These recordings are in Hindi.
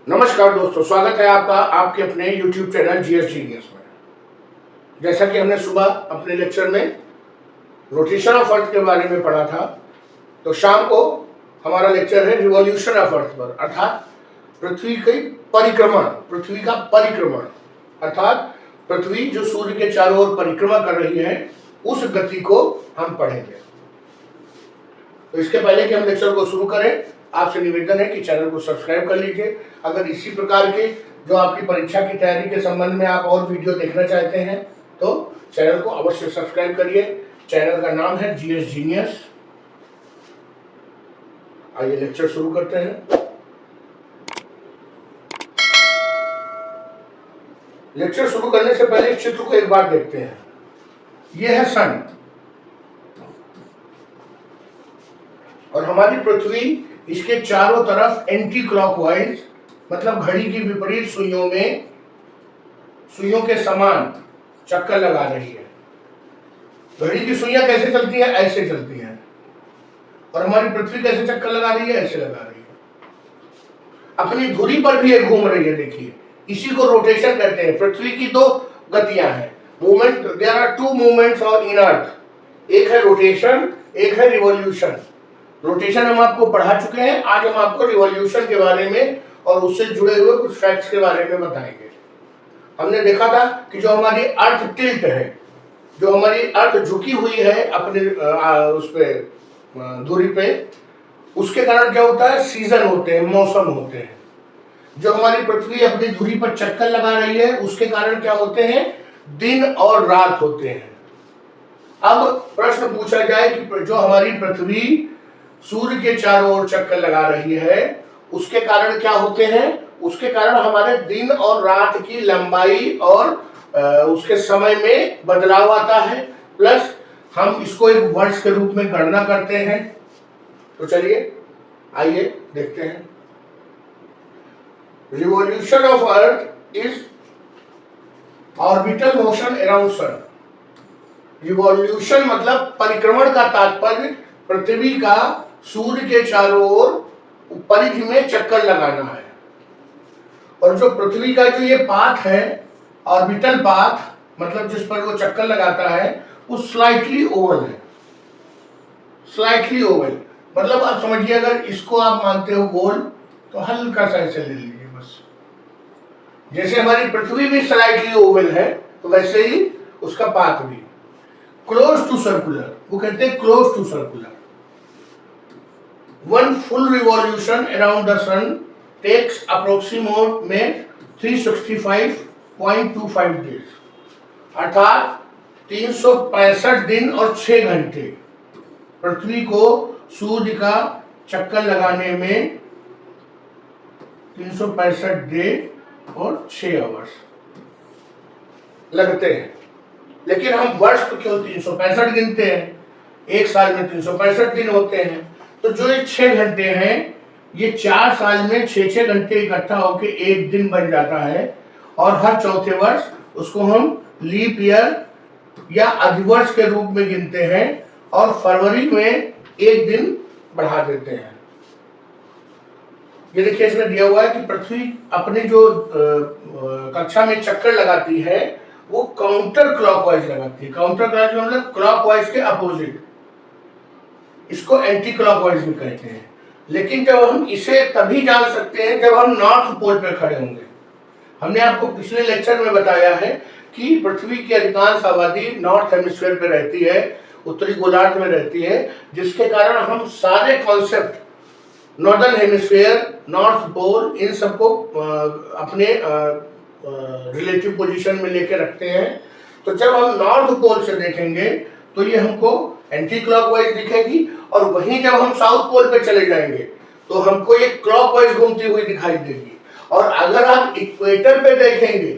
नमस्कार दोस्तों, स्वागत है आपका आपके अपने YouTube चैनल जीएस जीनियस में। जैसा कि हमने सुबह अपने लेक्चर में रोटेशन ऑफ अर्थ के बारे में पढ़ा था, तो शाम को हमारा लेक्चर है रिवॉल्यूशन ऑफ अर्थ पर, अर्थात पृथ्वी की परिक्रमण, पृथ्वी का परिक्रमण, अर्थात पृथ्वी जो सूर्य के चारों ओर परिक्रमा कर रही है उस गति को हम पढ़ेंगे। तो इसके पहले कि हम लेक्चर को शुरू करें, आपसे निवेदन है कि चैनल को सब्सक्राइब कर लीजिए। अगर इसी प्रकार के जो आपकी परीक्षा की तैयारी के संबंध में आप और वीडियो देखना चाहते हैं तो चैनल को अवश्य सब्सक्राइब करिए। चैनल का नाम है जीएस जीनियस। आइए लेक्चर शुरू करते हैं। लेक्चर शुरू करने से पहले इस चित्र को एक बार देखते हैं। यह है सन और हमारी पृथ्वी इसके चारों तरफ एंटी क्लॉकवाइज, मतलब घड़ी की विपरीत सुइयों के समान चक्कर लगा रही है। घड़ी की सुइयां कैसे चलती है? ऐसे चलती हैं। और हमारी पृथ्वी कैसे चक्कर लगा रही है? ऐसे लगा रही है। अपनी धुरी पर भी ये घूम रही है। देखिए, इसी को रोटेशन कहते हैं। पृथ्वी की दो गतियां हैं, movement. There are two movements on in earth. एक है रोटेशन, एक है रिवॉल्यूशन। रोटेशन हम आपको पढ़ा चुके हैं। आज हम आपको रिवॉल्यूशन के बारे में और उससे जुड़े हुए कुछ फैक्ट्स के बारे में बताएंगे। हमने देखा था कि जो हमारी अर्थ टिल्ट है, जो हमारी अर्थ झुकी हुई है अपने उस पे धुरी पे, उसके कारण क्या होता है? सीजन होते हैं, मौसम होते हैं। जो हमारी पृथ्वी अपनी धुरी पर चक्कर लगा रही है उसके कारण क्या होते हैं? दिन और रात होते हैं। अब प्रश्न पूछा जाए कि जो हमारी पृथ्वी सूर्य के चारों ओर चक्कर लगा रही है उसके कारण क्या होते हैं? उसके कारण हमारे दिन और रात की लंबाई और उसके समय में बदलाव आता है। प्लस हम इसको एक वर्ष के रूप में गणना करते हैं। तो चलिए आइए देखते हैं। Revolution of earth is orbital motion around sun. Revolution मतलब परिक्रमण का तात्पर्य पृथ्वी का सूर्य के चारों ओर परिधि में चक्कर लगाना है। और जो पृथ्वी का जो ये पाथ है, ऑर्बिटल पाथ, मतलब जिस पर वो चक्कर लगाता है, वो स्लाइटली ओवल है। स्लाइटली ओवल मतलब आप समझिए, अगर इसको आप मानते हो गोल तो हल्का सा ऐसे ले लीजिए बस। जैसे हमारी पृथ्वी भी स्लाइटली ओवल है तो वैसे ही उसका पाथ भी क्लोज टू सर्कुलर, वो कहते हैं close to circular. One full revolution around the sun takes approximately 365.25 days, अर्थात 365 दिन और 6 घंटे पृथ्वी को सूर्य का चक्कर लगाने में 365 डे और 6 आवर्स लगते हैं। लेकिन हम वर्ष तो क्यों 365 गिनते हैं? एक साल में 365 दिन होते हैं। तो जो ये 6 घंटे हैं, ये 4 साल में 6 घंटे इकट्ठा होकर एक दिन बन जाता है। और हर चौथे वर्ष उसको हम लीप ईयर या अधिवर्ष के रूप में गिनते हैं और फरवरी में एक दिन बढ़ा देते हैं। ये देखिए, इसमें दिया हुआ है कि पृथ्वी अपनी जो कक्षा में चक्कर लगाती है वो काउंटर क्लॉकवाइज लगाती है। काउंटर क्लॉकवाइज मतलब क्लॉकवाइज के अपोजिट। इसको एंटी क्लॉकवाइज भी कहते हैं। लेकिन जब हम इसे तभी जान सकते हैं जब हम नॉर्थ पोल पे खड़े होंगे। हमने आपको पिछले लेक्चर में बताया है कि पृथ्वी की अधिकांश आबादी नॉर्थ हेमिस्फीयर पे रहती है, उत्तरी गोलार्ध में रहती है, जिसके कारण हम सारे concept northern hemisphere, north pole, इन सबको अपने रिलेटिव पोजीशन में लेके रखते हैं। तो जब हम नॉर्थ पोल से देखेंगे तो ये हमको एंटी क्लॉकवाइज दिखेगी, और वहीं जब हम साउथ पोल पे चले जाएंगे तो हमको ये क्लॉकवाइज घूमती हुई दिखाई देगी। और अगर आप इक्वेटर पे देखेंगे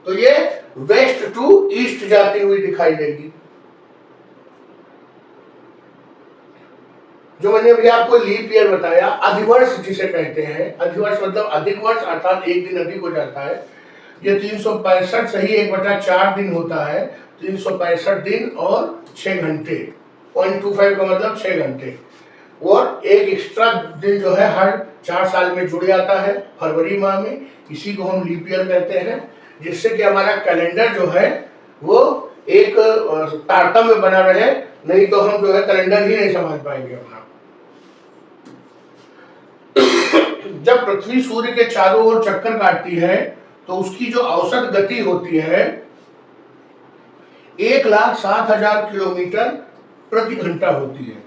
तो ये वेस्ट टू ईस्ट जाती हुई दिखाई देगी। जो मैंने अभी आपको लीप ईयर बताया, अधिवर्ष जिसे कहते हैं, अधिवर्ष मतलब अधिक वर्ष, अर्थात एक दिन अधिक हो जाता है। ये 365 सही 1/4 दिन होता है। 365 दिन और 6 घंटे, 0.25 का मतलब 6 घंटे। और एक एक्स्ट्रा दिन जो है हर 4 साल में जुड़ जाता है फरवरी माह में, इसी को हम लीप ईयर कहते हैं, जिससे कि हमारा कैलेंडर जो है वो एक तारतम्य में बना रहे, नहीं तो हम जो है कैलेंडर ही नहीं समझ पाएंगे अपना। जब पृथ्वी सूर्य के चारों ओर चक्कर काटती है तो उसकी जो औसत गति होती है 1,07,000 किलोमीटर प्रति घंटा होती है।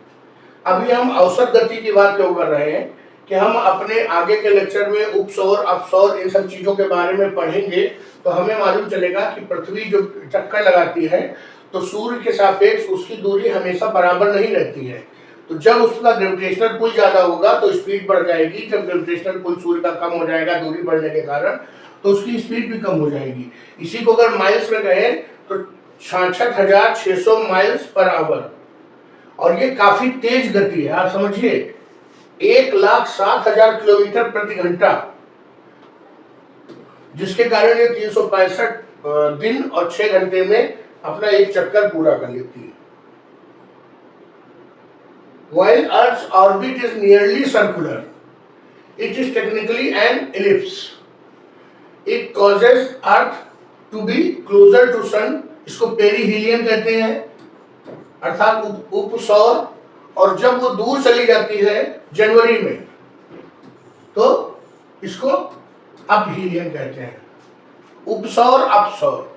अभी हम औसत गति की बात क्यों कर रहे हैं कि हम अपने आगे के लेक्चर में उपसौर अपसौर इन सब चीजों के बारे में पढ़ेंगे, तो हमें मालूम चलेगा कि पृथ्वी जो चक्कर लगाती है तो सूर्य के सापेक्ष उसकी दूरी हमेशा बराबर नहीं रहती है। तो जब उसका ग्रेविटेशनल पुल ज्यादा होगा तो स्पीड बढ़ जाएगी, जब ग्रेविटेशनल पुल सूर्य का कम हो जाएगा दूरी बढ़ने के कारण, तो उसकी स्पीड भी कम हो जाएगी। इसी को अगर माइल्स में कहें तो 66,600 माइल्स पर आवर, और ये काफी तेज गति है। आप समझिए 1,07,000 किलोमीटर प्रति घंटा, जिसके कारण ये 365 दिन और 6 घंटे में अपना एक चक्कर पूरा कर लेती है। While Earth's orbit is nearly circular, it is technically an ellipse. It causes Earth to be closer to Sun. इसको पेरीहीलियन कहते हैं, अर्थात उपसौर। और जब वो दूर चली जाती है जनवरी में तो इसको अपहीलियन कहते हैं, उपसौर अपसौर।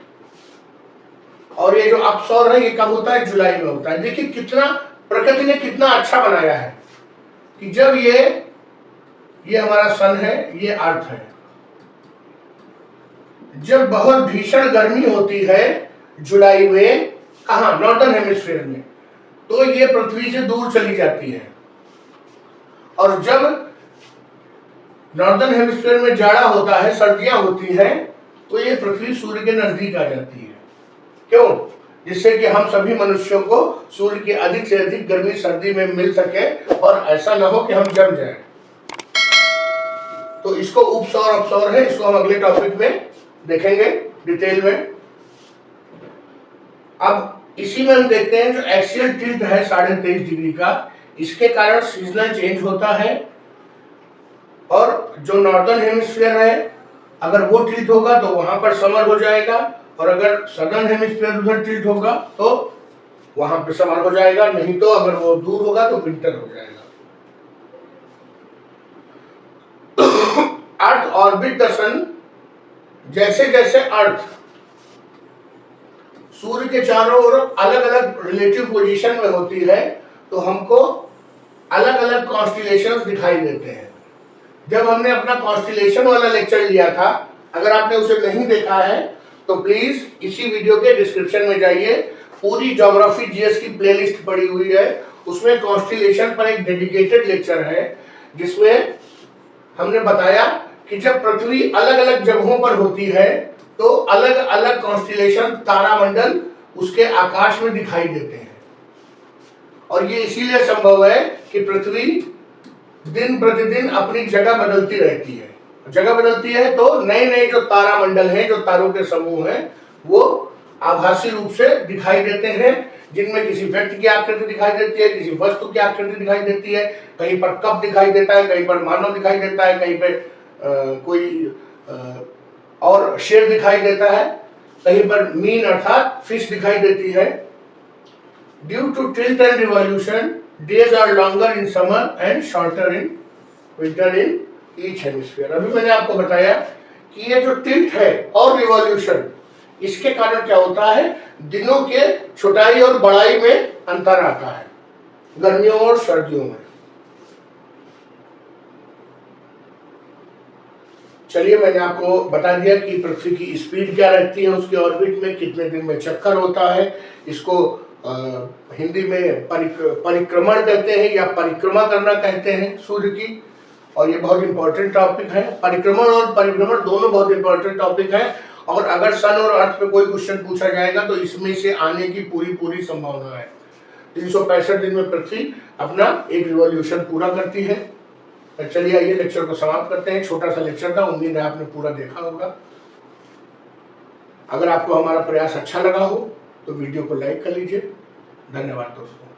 और ये जो अपसौर है ये कब होता है? जुलाई में होता है। देखिए कितना प्रकृति ने कितना अच्छा बनाया है कि जब ये हमारा सन है, ये अर्थ है, जब बहुत भीषण गर्मी होती है जुलाई में, कहा नॉर्दर्न हेमिस्फीयर में, तो ये पृथ्वी से दूर चली जाती है। और जब नॉर्दर्न हेमिस्फीयर में जाड़ा होता है, सर्दियां होती हैं, तो ये पृथ्वी सूर्य के नजदीक आ जाती है। क्यों? जिससे कि हम सभी मनुष्यों को सूर्य की अधिक से अधिक गर्मी सर्दी में मिल सके और ऐसा ना हो कि हम जम जाएं। तो इसको उपसौर अपसौर है, इसको हम अगले टॉपिक में देखेंगे डिटेल में। अब इसी में हम देखते हैं जो एक्सियल टिल्ट है 23.5 डिग्री का, इसके कारण सीजनल चेंज होता है। और जो नॉर्दर्न हेमिस्फीयर है अगर वो टिल्ट होगा तो वहां पर समर हो जाएगा, और अगर सदर्न हेमिस्फीयर उधर टिल्ट होगा तो वहां पे समर हो जाएगा, नहीं तो अगर वो दूर होगा तो विंटर हो जाएगा। अर्थ ऑर्बिट द सन, जैसे जैसे अर्थ सूर्य के चारों ओर अलग अलग रिलेटिव पोजीशन में होती है तो हमको अलग अलग कॉन्स्टिलेशंस दिखाई देते हैं। जब हमने अपना कॉन्स्टिलेशन वाला लेक्चर लिया था, अगर आपने उसे नहीं देखा है तो प्लीज इसी वीडियो के डिस्क्रिप्शन में जाइए, पूरी ज्योग्राफी जीएस की प्लेलिस्ट पड़ी हुई है, उसमें कॉन्स्टिलेशन पर एक डेडिकेटेड लेक्चर है जिसमें हमने बताया कि जब पृथ्वी अलग अलग जगहों पर होती है तो अलग अलग कॉन्स्टिलेशन तारामंडल उसके आकाश में दिखाई देते हैं। और ये इसीलिए संभव है कि पृथ्वी दिन प्रतिदिन अपनी जगह बदलती रहती है। जगह बदलती है तो नए नए जो तारामंडल हैं, जो तारों के समूह हैं, वो आभासी रूप से दिखाई देते हैं, जिनमें किसी व्यक्ति की आकृति दिखाई देती है, किसी वस्तु की आकृति दिखाई देती है, कहीं पर कप दिखाई देता है, कहीं पर मानव दिखाई देता है, कहीं पर कोई और शेर दिखाई देता है, कहीं पर मीन अर्थात फिश दिखाई देती है। Due to tilt and revolution days are longer in summer and shorter in winter in each hemisphere. अभी मैंने आपको बताया कि ये जो टिल्ट है और रिवॉल्यूशन, इसके कारण क्या होता है, दिनों के छोटाई और बड़ाई में अंतर आता है, गर्मियों और सर्दियों में। चलिए मैंने आपको बता दिया कि पृथ्वी की स्पीड क्या रहती है, उसके ऑर्बिट में कितने दिन में चक्कर होता है। इसको हिंदी में परिक्रमण कहते हैं या परिक्रमा करना कहते हैं सूर्य की, और ये बहुत इंपॉर्टेंट टॉपिक है। परिक्रमण और परिभ्रमण दोनों बहुत इंपॉर्टेंट टॉपिक है, और अगर सन और अर्थ पे कोई क्वेश्चन पूछा जाएगा तो इसमें से आने की पूरी संभावना है। 365 दिन में पृथ्वी अपना एक रिवॉल्यूशन पूरा करती है। चलिए आइए लेक्चर को समाप्त करते हैं। छोटा सा लेक्चर था, उम्मीद है आपने पूरा देखा होगा। अगर आपको हमारा प्रयास अच्छा लगा हो तो वीडियो को लाइक कर लीजिए। धन्यवाद दोस्तों।